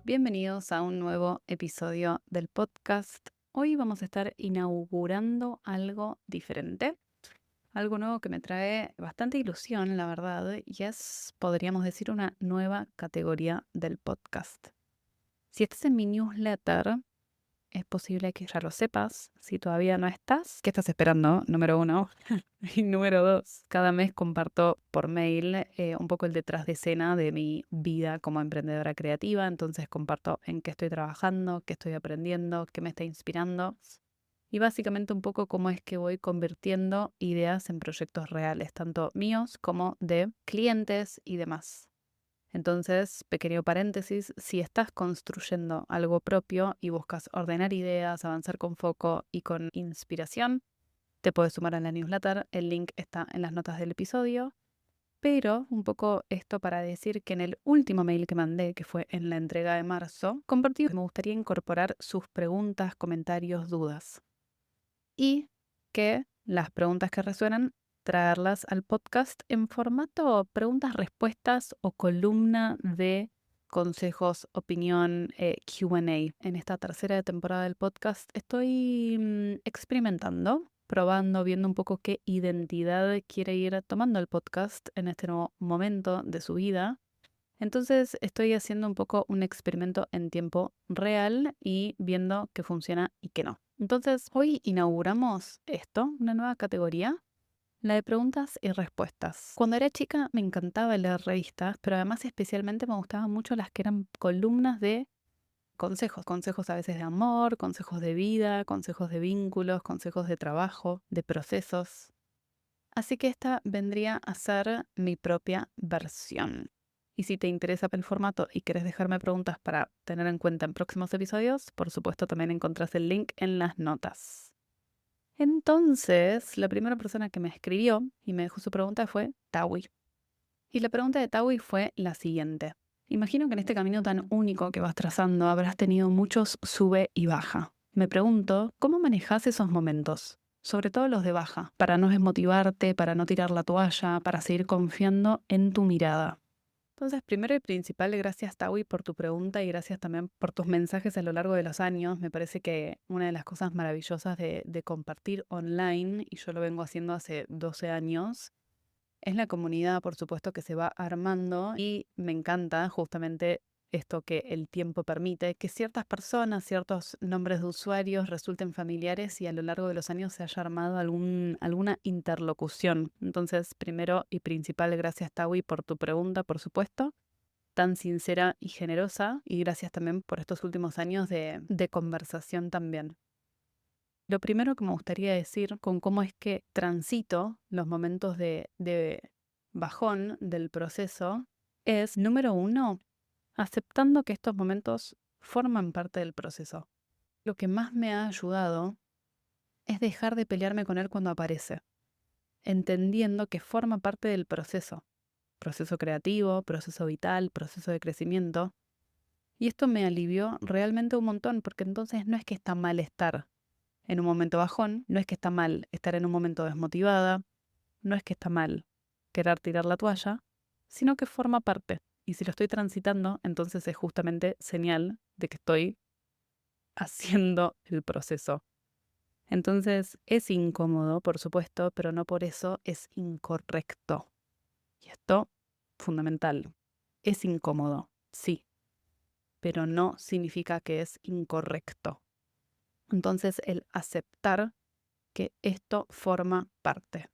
Bienvenidos a un nuevo episodio del podcast. Hoy vamos a estar inaugurando algo diferente, algo nuevo que me trae bastante ilusión, la verdad, y es, podríamos decir, una nueva categoría del podcast. Si estás en mi newsletter, es posible que ya lo sepas. Si todavía no estás, ¿qué estás esperando? Número uno. Y número dos, cada mes comparto por mail un poco el detrás de escena de mi vida como emprendedora creativa. Entonces comparto en qué estoy trabajando, qué estoy aprendiendo, qué me está inspirando. Y básicamente un poco cómo es que voy convirtiendo ideas en proyectos reales, tanto míos como de clientes y demás. Entonces, pequeño paréntesis, si estás construyendo algo propio y buscas ordenar ideas, avanzar con foco y con inspiración, te puedes sumar a la newsletter. El link está en las notas del episodio. Pero un poco esto para decir que en el último mail que mandé, que fue en la entrega de marzo, compartí que me gustaría incorporar sus preguntas, comentarios, dudas. Y que las preguntas que resuenan, traerlas al podcast en formato preguntas-respuestas o columna de consejos, opinión, Q&A. En esta tercera temporada del podcast estoy experimentando, probando, viendo un poco qué identidad quiere ir tomando el podcast en este nuevo momento de su vida. Entonces estoy haciendo un poco un experimento en tiempo real y viendo qué funciona y qué no. Entonces hoy inauguramos esto, una nueva categoría, la de preguntas y respuestas. Cuando era chica me encantaba leer revistas, pero además especialmente me gustaban mucho las que eran columnas de consejos. Consejos a veces de amor, consejos de vida, consejos de vínculos, consejos de trabajo, de procesos. Así que esta vendría a ser mi propia versión. Y si te interesa el formato y quieres dejarme preguntas para tener en cuenta en próximos episodios, por supuesto también encontrás el link en las notas. Entonces, la primera persona que me escribió y me dejó su pregunta fue Tawi. Y la pregunta de Tawi fue la siguiente. Imagino que en este camino tan único que vas trazando habrás tenido muchos sube y baja. Me pregunto, ¿cómo manejas esos momentos? Sobre todo los de baja, para no desmotivarte, para no tirar la toalla, para seguir confiando en tu mirada. Entonces, primero y principal, gracias Tawi por tu pregunta y gracias también por tus mensajes a lo largo de los años. Me parece que una de las cosas maravillosas de compartir online, y yo lo vengo haciendo hace 12 años, es la comunidad, por supuesto, que se va armando y me encanta justamente esto que el tiempo permite, que ciertas personas, ciertos nombres de usuarios resulten familiares y a lo largo de los años se haya armado alguna interlocución. Entonces, primero y principal, gracias Tawi por tu pregunta, por supuesto, tan sincera y generosa, y gracias también por estos últimos años de conversación también. Lo primero que me gustaría decir con cómo es que transito los momentos de bajón del proceso es, número uno, aceptando que estos momentos forman parte del proceso. Lo que más me ha ayudado es dejar de pelearme con él cuando aparece, entendiendo que forma parte del proceso. Proceso creativo, proceso vital, proceso de crecimiento. Y esto me alivió realmente un montón, porque entonces no es que está mal estar en un momento bajón, no es que está mal estar en un momento desmotivada, no es que está mal querer tirar la toalla, sino que forma parte. Y si lo estoy transitando, entonces es justamente señal de que estoy haciendo el proceso. Entonces es incómodo, por supuesto, pero no por eso es incorrecto. Y esto, fundamental, es incómodo, sí, pero no significa que es incorrecto. Entonces el aceptar que esto forma parte,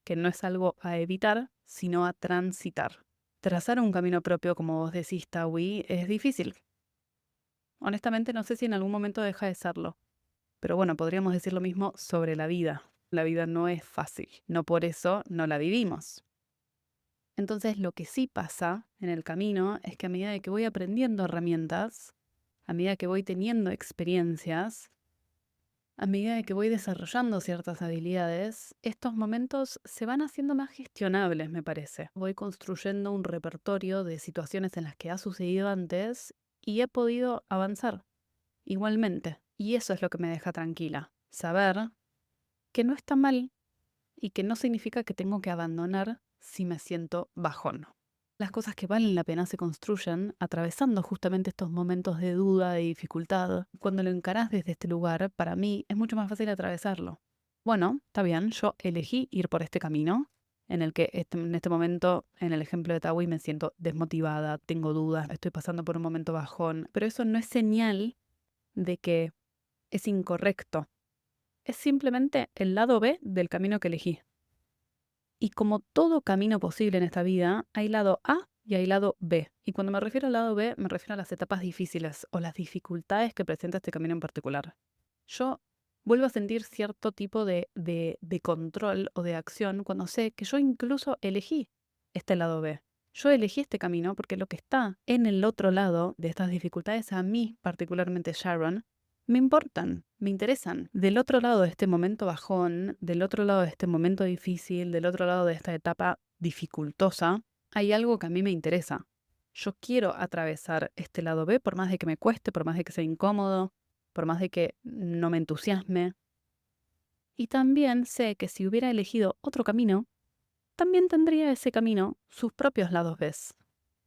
que no es algo a evitar, sino a transitar. Trazar un camino propio, como vos decís, Tawi, es difícil. Honestamente, no sé si en algún momento deja de serlo. Pero bueno, podríamos decir lo mismo sobre la vida. La vida no es fácil, no por eso no la vivimos. Entonces, lo que sí pasa en el camino es que a medida que voy aprendiendo herramientas, a medida que voy teniendo experiencias, a medida de que voy desarrollando ciertas habilidades, estos momentos se van haciendo más gestionables, me parece. Voy construyendo un repertorio de situaciones en las que ha sucedido antes y he podido avanzar igualmente. Y eso es lo que me deja tranquila. Saber que no está mal y que no significa que tengo que abandonar si me siento bajón. Las cosas que valen la pena se construyen atravesando justamente estos momentos de duda, de dificultad. Cuando lo encarás desde este lugar, para mí es mucho más fácil atravesarlo. Bueno, está bien, yo elegí ir por este camino en el que en este momento, en el ejemplo de Tawi, me siento desmotivada, tengo dudas, estoy pasando por un momento bajón, pero eso no es señal de que es incorrecto. Es simplemente el lado B del camino que elegí. Y como todo camino posible en esta vida, hay lado A y hay lado B. Y cuando me refiero al lado B, me refiero a las etapas difíciles o las dificultades que presenta este camino en particular. Yo vuelvo a sentir cierto tipo de control o de acción cuando sé que yo incluso elegí este lado B. Yo elegí este camino porque lo que está en el otro lado de estas dificultades, a mí, particularmente Sharon, me importan, me interesan. Del otro lado de este momento bajón, del otro lado de este momento difícil, del otro lado de esta etapa dificultosa, hay algo que a mí me interesa. Yo quiero atravesar este lado B por más de que me cueste, por más de que sea incómodo, por más de que no me entusiasme. Y también sé que si hubiera elegido otro camino, también tendría ese camino sus propios lados B.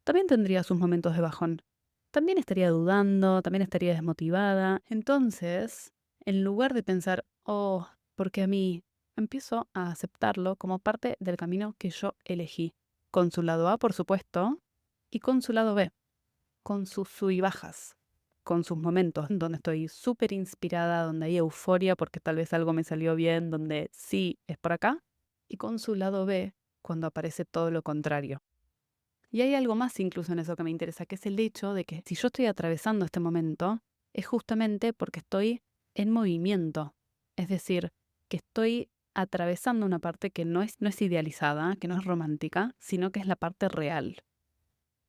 También tendría sus momentos de bajón. También estaría dudando, también estaría desmotivada. Entonces, en lugar de pensar, oh, ¿por qué a mí? Empiezo a aceptarlo como parte del camino que yo elegí. Con su lado A, por supuesto, y con su lado B, con sus sub y bajas, con sus momentos donde estoy súper inspirada, donde hay euforia porque tal vez algo me salió bien, donde sí es por acá, y con su lado B, cuando aparece todo lo contrario. Y hay algo más incluso en eso que me interesa, que es el hecho de que si yo estoy atravesando este momento, es justamente porque estoy en movimiento. Es decir, que estoy atravesando una parte que no es idealizada, que no es romántica, sino que es la parte real.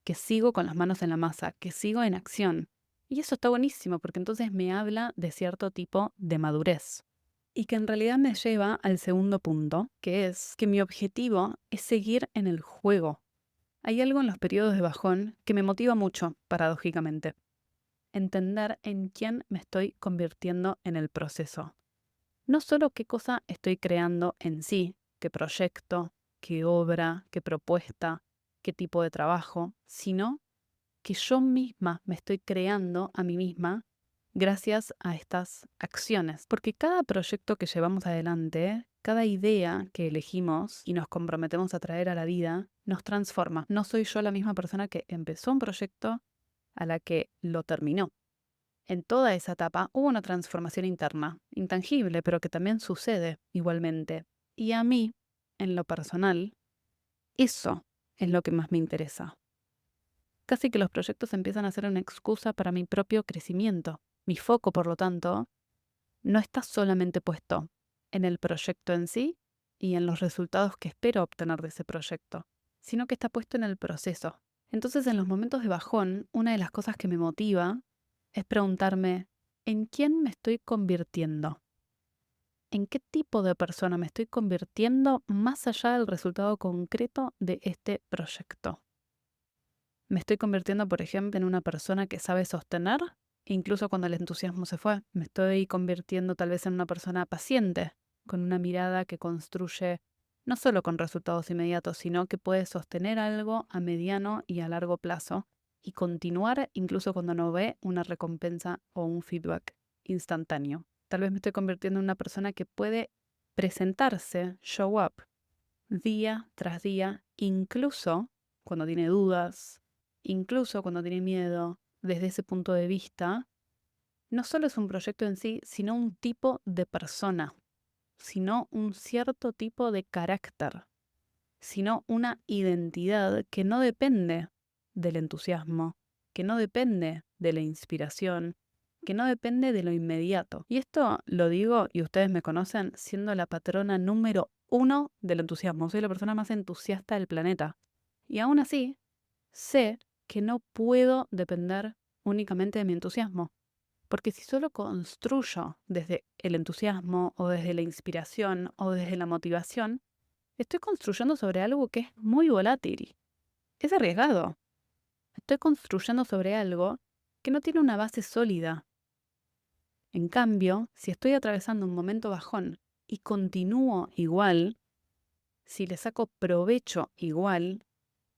Que sigo con las manos en la masa, que sigo en acción. Y eso está buenísimo porque entonces me habla de cierto tipo de madurez. Y que en realidad me lleva al segundo punto, que es que mi objetivo es seguir en el juego. Hay algo en los periodos de bajón que me motiva mucho, paradójicamente. Entender en quién me estoy convirtiendo en el proceso. No solo qué cosa estoy creando en sí, qué proyecto, qué obra, qué propuesta, qué tipo de trabajo, sino que yo misma me estoy creando a mí misma gracias a estas acciones. Porque cada proyecto que llevamos adelante, cada idea que elegimos y nos comprometemos a traer a la vida, nos transforma. No soy yo la misma persona que empezó un proyecto a la que lo terminó. En toda esa etapa hubo una transformación interna, intangible, pero que también sucede igualmente. Y a mí, en lo personal, eso es lo que más me interesa. Casi que los proyectos empiezan a ser una excusa para mi propio crecimiento. Mi foco, por lo tanto, no está solamente puesto en el proyecto en sí y en los resultados que espero obtener de ese proyecto, sino que está puesto en el proceso. Entonces, en los momentos de bajón, una de las cosas que me motiva es preguntarme, ¿en quién me estoy convirtiendo? ¿En qué tipo de persona me estoy convirtiendo más allá del resultado concreto de este proyecto? Me estoy convirtiendo, por ejemplo, en una persona que sabe sostener, incluso cuando el entusiasmo se fue. Me estoy convirtiendo tal vez en una persona paciente, con una mirada que construye no solo con resultados inmediatos, sino que puede sostener algo a mediano y a largo plazo y continuar incluso cuando no ve una recompensa o un feedback instantáneo. Tal vez me estoy convirtiendo en una persona que puede presentarse, show up, día tras día, incluso cuando tiene dudas, incluso cuando tiene miedo. Desde ese punto de vista, no solo es un proyecto en sí, sino un tipo de persona, sino un cierto tipo de carácter, sino una identidad que no depende del entusiasmo, que no depende de la inspiración, que no depende de lo inmediato. Y esto lo digo, y ustedes me conocen, siendo la patrona número 1 del entusiasmo. Soy la persona más entusiasta del planeta. Y aún así, sé que no puedo depender únicamente de mi entusiasmo. Porque si solo construyo desde el entusiasmo o desde la inspiración o desde la motivación, estoy construyendo sobre algo que es muy volátil. Es arriesgado. Estoy construyendo sobre algo que no tiene una base sólida. En cambio, si estoy atravesando un momento bajón y continúo igual, si le saco provecho igual,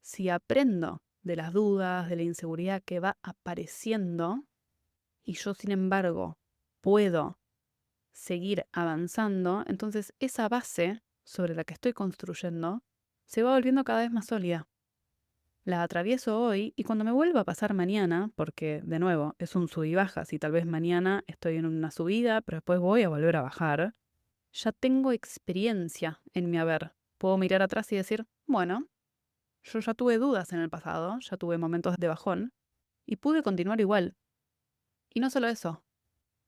Si aprendo de las dudas, de la inseguridad que va apareciendo, y yo, sin embargo, puedo seguir avanzando, entonces esa base sobre la que estoy construyendo se va volviendo cada vez más sólida. La atravieso hoy y cuando me vuelva a pasar mañana, porque de nuevo es un sub y baja, si tal vez mañana estoy en una subida, pero después voy a volver a bajar, ya tengo experiencia en mi haber. Puedo mirar atrás y decir, bueno, yo ya tuve dudas en el pasado, ya tuve momentos de bajón y pude continuar igual. Y no solo eso,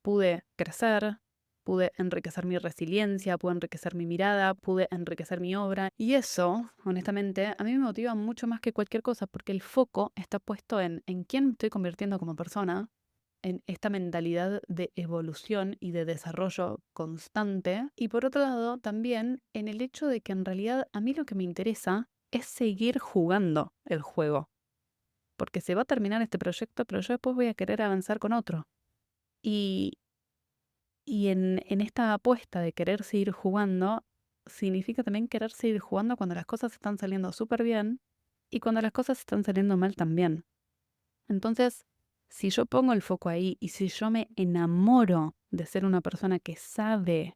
pude crecer, pude enriquecer mi resiliencia, pude enriquecer mi mirada, pude enriquecer mi obra. Y eso, honestamente, a mí me motiva mucho más que cualquier cosa, porque el foco está puesto en quién me estoy convirtiendo como persona, en esta mentalidad de evolución y de desarrollo constante. Y por otro lado, también en el hecho de que en realidad a mí lo que me interesa es seguir jugando el juego. Porque se va a terminar este proyecto, pero yo después voy a querer avanzar con otro. Y en esta apuesta de querer seguir jugando, significa también querer seguir jugando cuando las cosas están saliendo súper bien y cuando las cosas están saliendo mal también. Entonces, si yo pongo el foco ahí y si yo me enamoro de ser una persona que sabe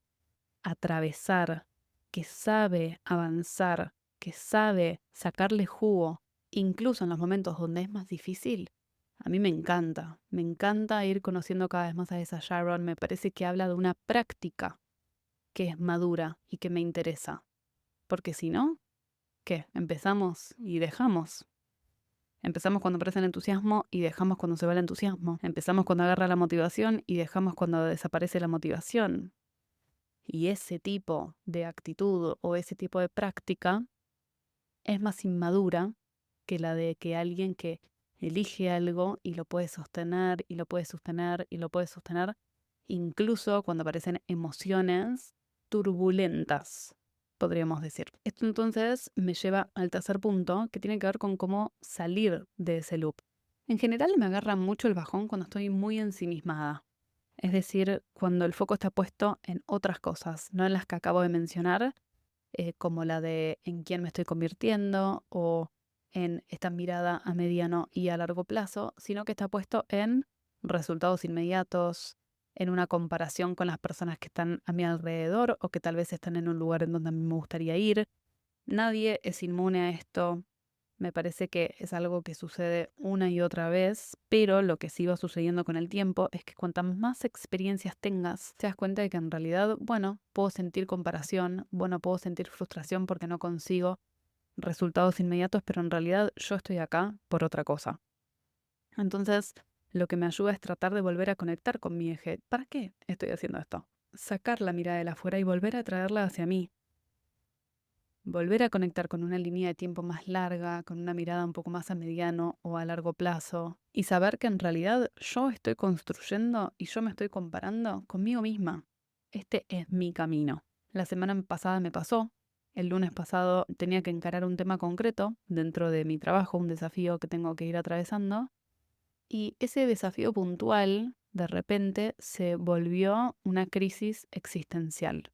atravesar, que sabe avanzar, que sabe sacarle jugo, incluso en los momentos donde es más difícil, a mí me encanta ir conociendo cada vez más a esa Sharon, me parece que habla de una práctica que es madura y que me interesa, porque si no, ¿qué? Empezamos y dejamos. Empezamos cuando aparece el entusiasmo y dejamos cuando se va el entusiasmo. Empezamos cuando agarra la motivación y dejamos cuando desaparece la motivación. Y ese tipo de actitud o ese tipo de práctica es más inmadura que la de que alguien que elige algo y lo puede sostener y lo puede sostener y lo puede sostener, incluso cuando aparecen emociones turbulentas, podríamos decir. Esto entonces me lleva al tercer punto, que tiene que ver con cómo salir de ese loop. En general me agarra mucho el bajón cuando estoy muy ensimismada. Es decir, cuando el foco está puesto en otras cosas, no en las que acabo de mencionar, como la de en quién me estoy convirtiendo o en esta mirada a mediano y a largo plazo, sino que está puesto en resultados inmediatos, en una comparación con las personas que están a mi alrededor o que tal vez están en un lugar en donde a mí me gustaría ir. Nadie es inmune a esto. Me parece que es algo que sucede una y otra vez, pero lo que sí va sucediendo con el tiempo es que cuantas más experiencias tengas, te das cuenta de que en realidad, bueno, puedo sentir comparación, bueno, puedo sentir frustración porque no consigo resultados inmediatos, pero en realidad yo estoy acá por otra cosa. Entonces, lo que me ayuda es tratar de volver a conectar con mi eje. ¿Para qué estoy haciendo esto? Sacar la mirada de la afuera y volver a traerla hacia mí. Volver a conectar con una línea de tiempo más larga, con una mirada un poco más a mediano o a largo plazo, y saber que en realidad yo estoy construyendo y yo me estoy comparando conmigo misma. Este es mi camino. La semana pasada me pasó, el lunes pasado tenía que encarar un tema concreto dentro de mi trabajo, un desafío que tengo que ir atravesando, y ese desafío puntual de repente se volvió una crisis existencial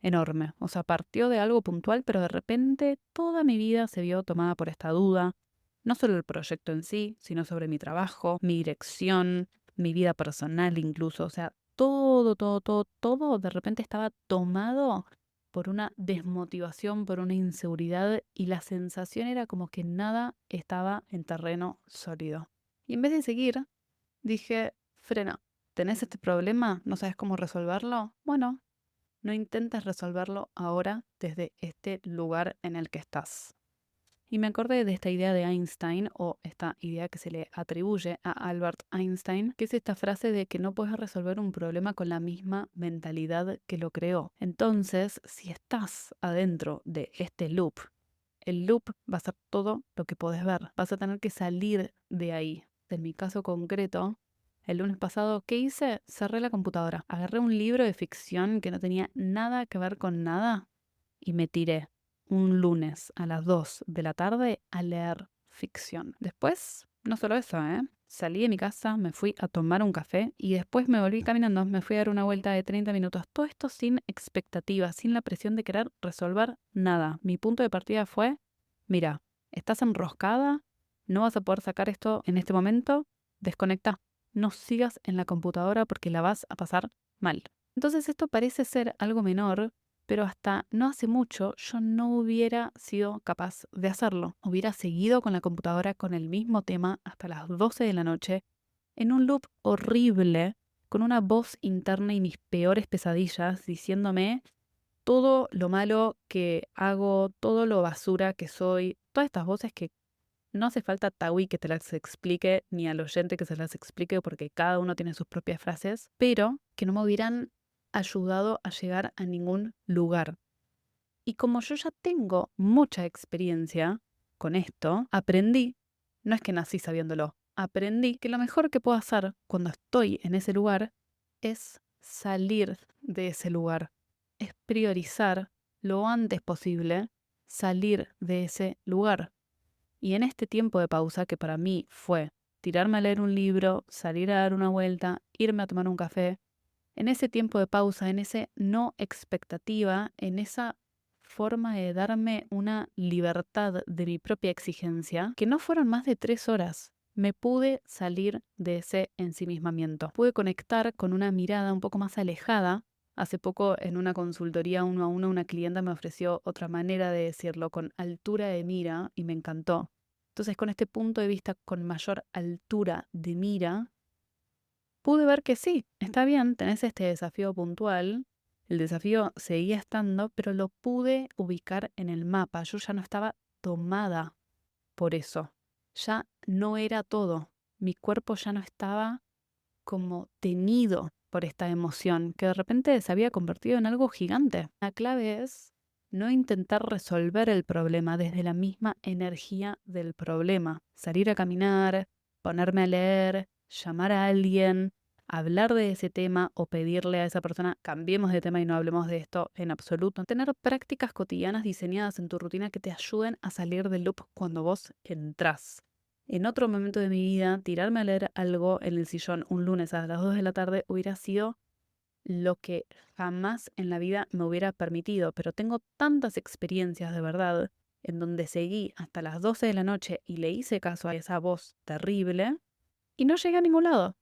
enorme. O sea, partió de algo puntual, pero de repente toda mi vida se vio tomada por esta duda. No solo el proyecto en sí, sino sobre mi trabajo, mi dirección, mi vida personal incluso. O sea, todo de repente estaba tomado por una desmotivación, por una inseguridad y la sensación era como que nada estaba en terreno sólido. Y en vez de seguir, dije, frena, ¿tenés este problema? ¿No sabes cómo resolverlo? Bueno, no intentes resolverlo ahora desde este lugar en el que estás. Y me acordé de esta idea de Einstein, o esta idea que se le atribuye a Albert Einstein, que es esta frase de que no puedes resolver un problema con la misma mentalidad que lo creó. Entonces, si estás adentro de este loop, el loop va a ser todo lo que podés ver. Vas a tener que salir de ahí. En mi caso concreto, el lunes pasado, ¿qué hice? Cerré la computadora, agarré un libro de ficción que no tenía nada que ver con nada y me tiré un lunes a las 2 de la tarde a leer ficción. Después, no solo eso, salí de mi casa, me fui a tomar un café y después me volví caminando, me fui a dar una vuelta de 30 minutos. Todo esto sin expectativas, sin la presión de querer resolver nada. Mi punto de partida fue, mira, ¿Estás enroscada? ¿No vas a poder sacar esto en este momento? Desconecta. No sigas en la computadora porque la vas a pasar mal. Entonces esto parece ser algo menor, pero hasta no hace mucho yo no hubiera sido capaz de hacerlo. Hubiera seguido con la computadora con el mismo tema hasta las 12 de la noche, en un loop horrible, con una voz interna y mis peores pesadillas diciéndome todo lo malo que hago, todo lo basura que soy, todas estas voces que no hace falta Tawi que te las explique, ni al oyente que se las explique, porque cada uno tiene sus propias frases, pero que no me hubieran ayudado a llegar a ningún lugar. Y como yo ya tengo mucha experiencia con esto, aprendí, no es que nací sabiéndolo, aprendí que lo mejor que puedo hacer cuando estoy en ese lugar es salir de ese lugar, es priorizar lo antes posible salir de ese lugar. Y en este tiempo de pausa, que para mí fue tirarme a leer un libro, salir a dar una vuelta, irme a tomar un café, en ese tiempo de pausa, en ese no expectativa, en esa forma de darme una libertad de mi propia exigencia, que no fueron más de 3 horas, me pude salir de ese ensimismamiento. Pude conectar con una mirada un poco más alejada. Hace poco en una consultoría 1 a 1 una clienta me ofreció otra manera de decirlo, con altura de mira, y me encantó. Entonces, con este punto de vista, con mayor altura de mira, pude ver que sí, está bien, tenés este desafío puntual. El desafío seguía estando, pero lo pude ubicar en el mapa. Yo ya no estaba tomada por eso. Ya no era todo. Mi cuerpo ya no estaba como tenido por esta emoción, que de repente se había convertido en algo gigante. La clave es no intentar resolver el problema desde la misma energía del problema. Salir a caminar, ponerme a leer, llamar a alguien, hablar de ese tema o pedirle a esa persona, cambiemos de tema y no hablemos de esto en absoluto. Tener prácticas cotidianas diseñadas en tu rutina que te ayuden a salir del loop cuando vos entrás. En otro momento de mi vida, tirarme a leer algo en el sillón un lunes a las 2 de la tarde hubiera sido lo que jamás en la vida me hubiera permitido, pero tengo tantas experiencias de verdad en donde seguí hasta las 12 de la noche y le hice caso a esa voz terrible y no llegué a ningún lado.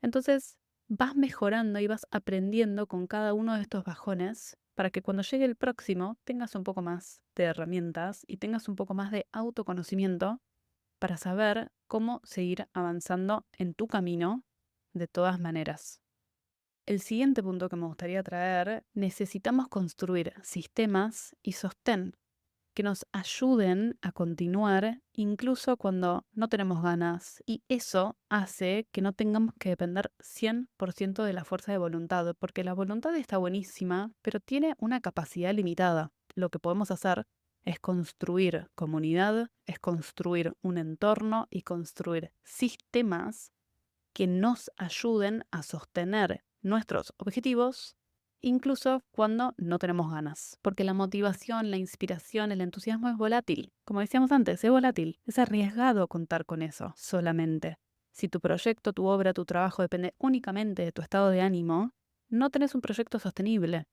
Entonces vas mejorando y vas aprendiendo con cada uno de estos bajones para que cuando llegue el próximo tengas un poco más de herramientas y tengas un poco más de autoconocimiento para saber cómo seguir avanzando en tu camino de todas maneras. El siguiente punto que me gustaría traer, necesitamos construir sistemas y sostén que nos ayuden a continuar incluso cuando no tenemos ganas. Y eso hace que no tengamos que depender 100% de la fuerza de voluntad, porque la voluntad está buenísima, pero tiene una capacidad limitada. Lo que podemos hacer es construir comunidad, es construir un entorno y construir sistemas que nos ayuden a sostener nuestros objetivos incluso cuando no tenemos ganas. Porque la motivación, la inspiración, el entusiasmo es volátil. Como decíamos antes, es volátil. Es arriesgado contar con eso solamente. Si tu proyecto, tu obra, tu trabajo depende únicamente de tu estado de ánimo, no tenés un proyecto sostenible.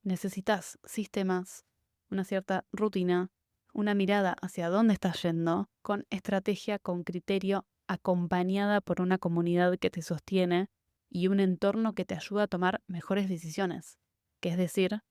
Necesitas sistemas, una cierta rutina, una mirada hacia dónde estás yendo, con estrategia, con criterio, acompañada por una comunidad que te sostiene y un entorno que te ayuda a tomar mejores decisiones, que es decir,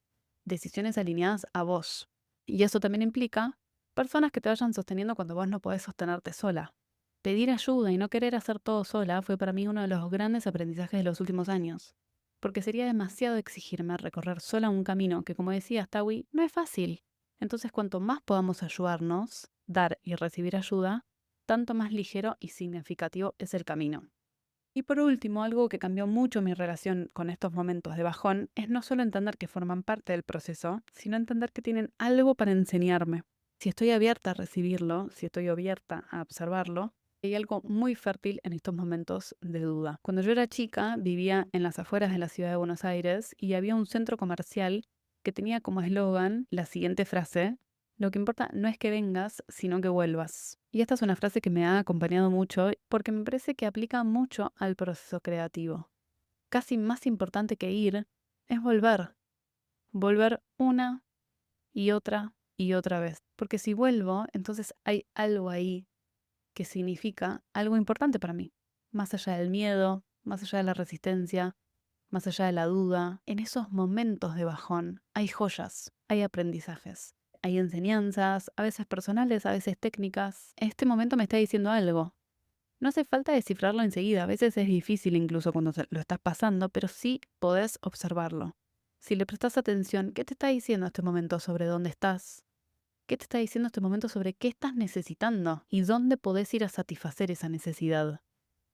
decisiones alineadas a vos. Y eso también implica personas que te vayan sosteniendo cuando vos no podés sostenerte sola. Pedir ayuda y no querer hacer todo sola fue para mí uno de los grandes aprendizajes de los últimos años, porque sería demasiado exigirme recorrer sola un camino que, como decía Tawi, no es fácil. Entonces, cuanto más podamos ayudarnos, dar y recibir ayuda, tanto más ligero y significativo es el camino. Y por último, algo que cambió mucho mi relación con estos momentos de bajón es no solo entender que forman parte del proceso, sino entender que tienen algo para enseñarme. Si estoy abierta a recibirlo, si estoy abierta a observarlo, hay algo muy fértil en estos momentos de duda. Cuando yo era chica, vivía en las afueras de la ciudad de Buenos Aires y había un centro comercial que tenía como eslogan la siguiente frase: lo que importa no es que vengas, sino que vuelvas. Y esta es una frase que me ha acompañado mucho porque me parece que aplica mucho al proceso creativo. Casi más importante que ir es volver. Volver una y otra y otra vez. Porque si vuelvo, entonces hay algo ahí que significa algo importante para mí. Más allá del miedo, más allá de la resistencia, más allá de la duda. En esos momentos de bajón hay joyas, hay aprendizajes, hay enseñanzas, a veces personales, a veces técnicas. Este momento me está diciendo algo. No hace falta descifrarlo enseguida, a veces es difícil incluso cuando lo estás pasando, pero sí podés observarlo. Si le prestas atención, ¿qué te está diciendo este momento sobre dónde estás? ¿Qué te está diciendo este momento sobre qué estás necesitando y dónde podés ir a satisfacer esa necesidad?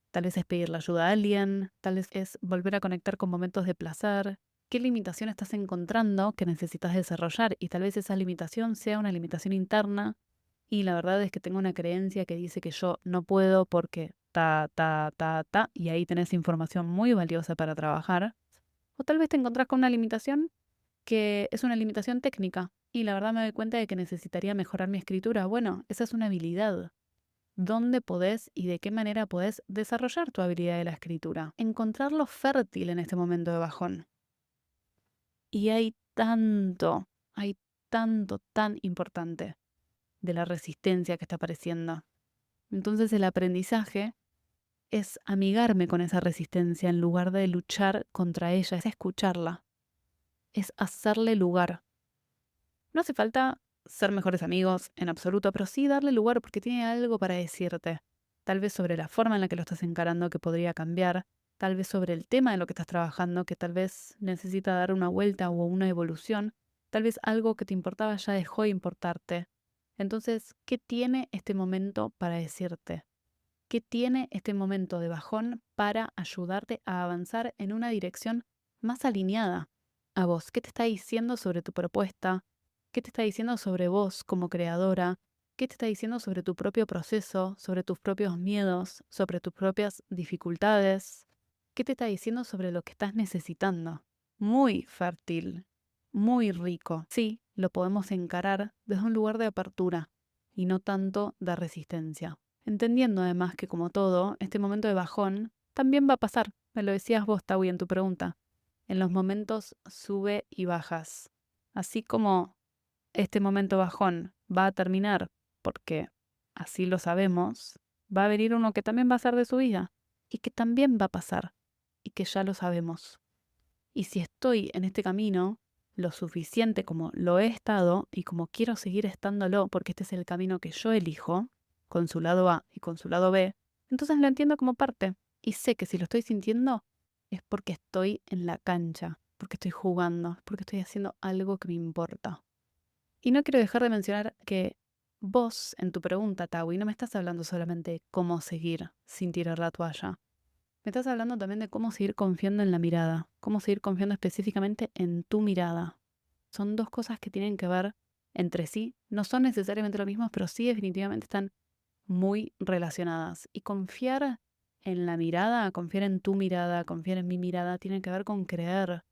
Tal vez es pedirle ayuda a alguien, tal vez es volver a conectar con momentos de placer. ¿Qué limitación estás encontrando que necesitas desarrollar? Y tal vez esa limitación sea una limitación interna y la verdad es que tengo una creencia que dice que yo no puedo porque y ahí tenés información muy valiosa para trabajar. O tal vez te encontrás con una limitación que es una limitación técnica y la verdad me doy cuenta de que necesitaría mejorar mi escritura. Bueno, esa es una habilidad. ¿Dónde podés y de qué manera podés desarrollar tu habilidad de la escritura? Encontrarlo fértil en este momento de bajón. Y hay tanto tan importante de la resistencia que está apareciendo. Entonces el aprendizaje es amigarme con esa resistencia en lugar de luchar contra ella, es escucharla, es hacerle lugar. No hace falta ser mejores amigos en absoluto, pero sí darle lugar porque tiene algo para decirte. Tal vez sobre la forma en la que lo estás encarando que podría cambiar, tal vez sobre el tema de lo que estás trabajando que tal vez necesita dar una vuelta o una evolución, tal vez algo que te importaba ya dejó de importarte. Entonces, ¿qué tiene este momento para decirte? ¿Qué tiene este momento de bajón para ayudarte a avanzar en una dirección más alineada a vos? ¿Qué te está diciendo sobre tu propuesta? ¿Qué te está diciendo sobre vos como creadora? ¿Qué te está diciendo sobre tu propio proceso, sobre tus propios miedos, sobre tus propias dificultades? ¿Qué te está diciendo sobre lo que estás necesitando? Muy fértil, muy rico. Sí, lo podemos encarar desde un lugar de apertura y no tanto de resistencia. Entendiendo además que como todo, este momento de bajón también va a pasar. Me lo decías vos, Tawi, en tu pregunta. En los momentos sube y bajas. Así como este momento bajón va a terminar, porque así lo sabemos, va a venir uno que también va a ser de subida y que también va a pasar y que ya lo sabemos. Y si estoy en este camino lo suficiente como lo he estado y como quiero seguir estándolo, porque este es el camino que yo elijo, con su lado A y con su lado B, entonces lo entiendo como parte. Y sé que si lo estoy sintiendo es porque estoy en la cancha, porque estoy jugando, porque estoy haciendo algo que me importa. Y no quiero dejar de mencionar que vos, en tu pregunta, Tawi, no me estás hablando solamente de cómo seguir sin tirar la toalla. Me estás hablando también de cómo seguir confiando en la mirada, cómo seguir confiando específicamente en tu mirada. Son dos cosas que tienen que ver entre sí. No son necesariamente lo mismo, pero sí definitivamente están muy relacionadas. Y confiar en la mirada, confiar en tu mirada, confiar en mi mirada, tiene que ver con creer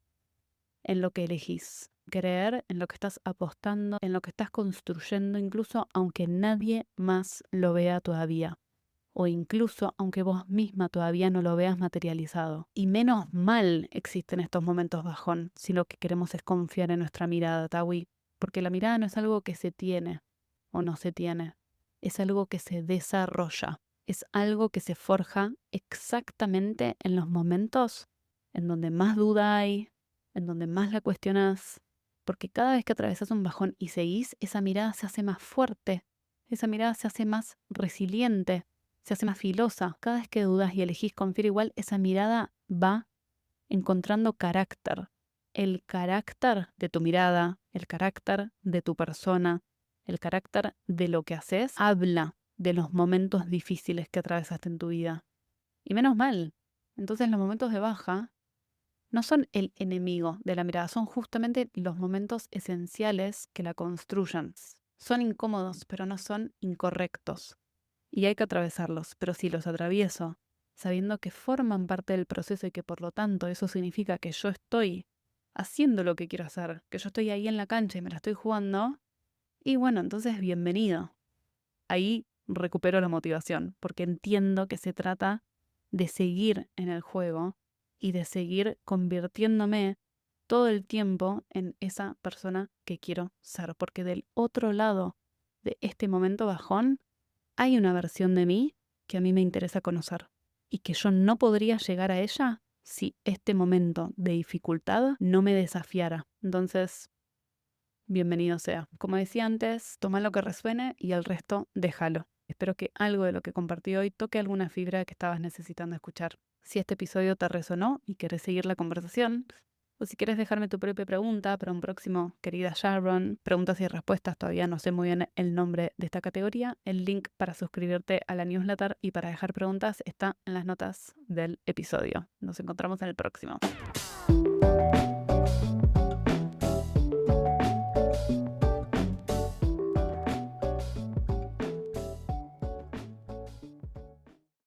en lo que elegís, creer en lo que estás apostando, en lo que estás construyendo, incluso aunque nadie más lo vea todavía o incluso aunque vos misma todavía no lo veas materializado. Y menos mal existen estos momentos bajón si lo que queremos es confiar en nuestra mirada, Tawi, porque la mirada no es algo que se tiene o no se tiene, es algo que se desarrolla, es algo que se forja exactamente en los momentos en donde más duda hay, en donde más la cuestionas, porque cada vez que atravesas un bajón y seguís, esa mirada se hace más fuerte, esa mirada se hace más resiliente, se hace más filosa. Cada vez que dudas y elegís confiar igual, esa mirada va encontrando carácter. El carácter de tu mirada, el carácter de tu persona, el carácter de lo que haces, habla de los momentos difíciles que atravesaste en tu vida. Y menos mal. Entonces los momentos de baja no son el enemigo de la mirada, son justamente los momentos esenciales que la construyan. Son incómodos, pero no son incorrectos. Y hay que atravesarlos, pero si los atravieso, sabiendo que forman parte del proceso y que por lo tanto eso significa que yo estoy haciendo lo que quiero hacer, que yo estoy ahí en la cancha y me la estoy jugando, y bueno, entonces bienvenido. Ahí recupero la motivación, porque entiendo que se trata de seguir en el juego y de seguir convirtiéndome todo el tiempo en esa persona que quiero ser, porque del otro lado de este momento bajón hay una versión de mí que a mí me interesa conocer y que yo no podría llegar a ella si este momento de dificultad no me desafiara. Entonces, bienvenido sea. Como decía antes, toma lo que resuene y el resto déjalo. Espero que algo de lo que compartí hoy toque alguna fibra que estabas necesitando escuchar. Si este episodio te resonó y querés seguir la conversación, o si quieres dejarme tu propia pregunta para un próximo, querida Sharon, preguntas y respuestas, todavía no sé muy bien el nombre de esta categoría, el link para suscribirte a la newsletter y para dejar preguntas está en las notas del episodio. Nos encontramos en el próximo.